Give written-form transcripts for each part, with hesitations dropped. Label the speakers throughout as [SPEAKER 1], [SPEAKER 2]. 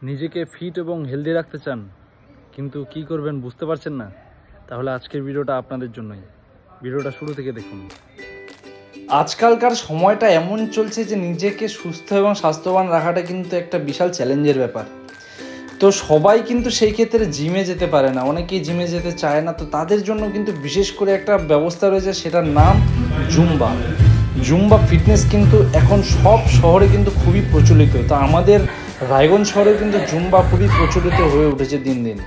[SPEAKER 1] নিজেকে ফিট এবং হেলদি রাখতে চান কিন্তু কি করবেন বুঝতে পারছেন না, তাহলে আজকের ভিডিওটা আপনাদের জন্যই। ভিডিওটা শুরু থেকে দেখুন।
[SPEAKER 2] আজকালকার সময়টা এমন চলছে যে নিজেকে সুস্থ এবং স্বাস্থ্যবান রাখাটা কিন্তু একটা বিশাল চ্যালেঞ্জের ব্যাপার। তো সবাই কিন্তু সেই ক্ষেত্রে জিমে যেতে পারে না, অনেকেই জিমে যেতে চায় না। তো তাদের জন্য কিন্তু বিশেষ করে একটা ব্যবস্থা রয়েছে, সেটার নাম জুম্বা। জুম্বা ফিটনেস কিন্তু এখন সব শহরে কিন্তু খুবই প্রচলিত। তো আমাদের রায়গঞ্জ শহরে কিন্তু জুম্বা খুবই প্রচলিত হয়ে উঠেছে দিন দিন।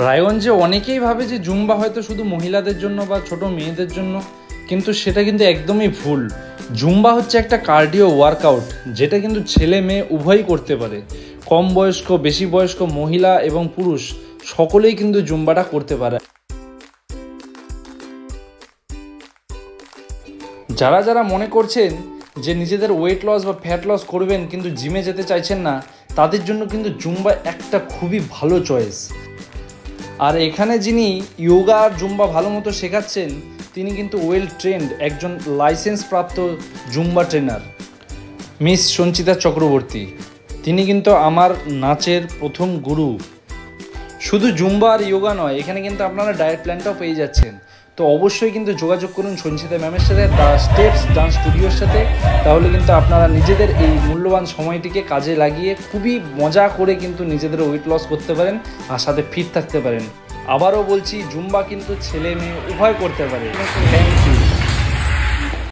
[SPEAKER 2] রায়গঞ্জে অনেকেই ভাবে যে জুম্বা হয়তো শুধু মহিলাদের জন্য বা ছোট মেয়েদের জন্য, কিন্তু সেটা কিন্তু একদমই ভুল। জুম্বা হচ্ছে একটা কার্ডিও ওয়ার্কআউট, যেটা কিন্তু ছেলে মেয়ে উভয়ই করতে পারে। কম বয়স্ক, বেশি বয়স্ক, মহিলা এবং পুরুষ সকলেই কিন্তু জুম্বাটা করতে পারে। যারা যারা মনে করছেন যে নিজেদের ওয়েট লস বা ফ্যাট লস করবেন কিন্তু জিমে যেতে চাইছেন না, তাদের জন্য কিন্তু জুম্বা একটা খুবই ভালো চয়েস। আর এখানে যিনি যোগা আর জুম্বা ভালো মতো শেখাচ্ছেন, তিনি কিন্তু ওয়েল ট্রেন্ড একজন লাইসেন্স প্রাপ্ত Zumba trainer, miss Sanchita Chakraborty. তিনি কিন্তু আমার নাচের প্রথম গুরু। শুধু জুম্বা আর যোগা নয়, এখানে কিন্তু আপনারা ডায়েট প্ল্যানটাও পেয়ে যাচ্ছেন। তো অবশ্যই কিন্তু যোগাযোগ করুন সঞ্চিতা ম্যামের সাথে, দ্য স্টেপস ডান্স স্টুডিওর সাথে। তাহলে কিন্তু আপনারা নিজেদের এই মূল্যবান সময়টিকে কাজে লাগিয়ে খুবই মজা করে কিন্তু নিজেদের ওয়েট লস করতে পারেন আর সাথে ফিট থাকতে পারেন। আবারও বলছি, জুম্বা কিন্তু ছেলে মেয়ে উভয় করতে পারে। Thank you.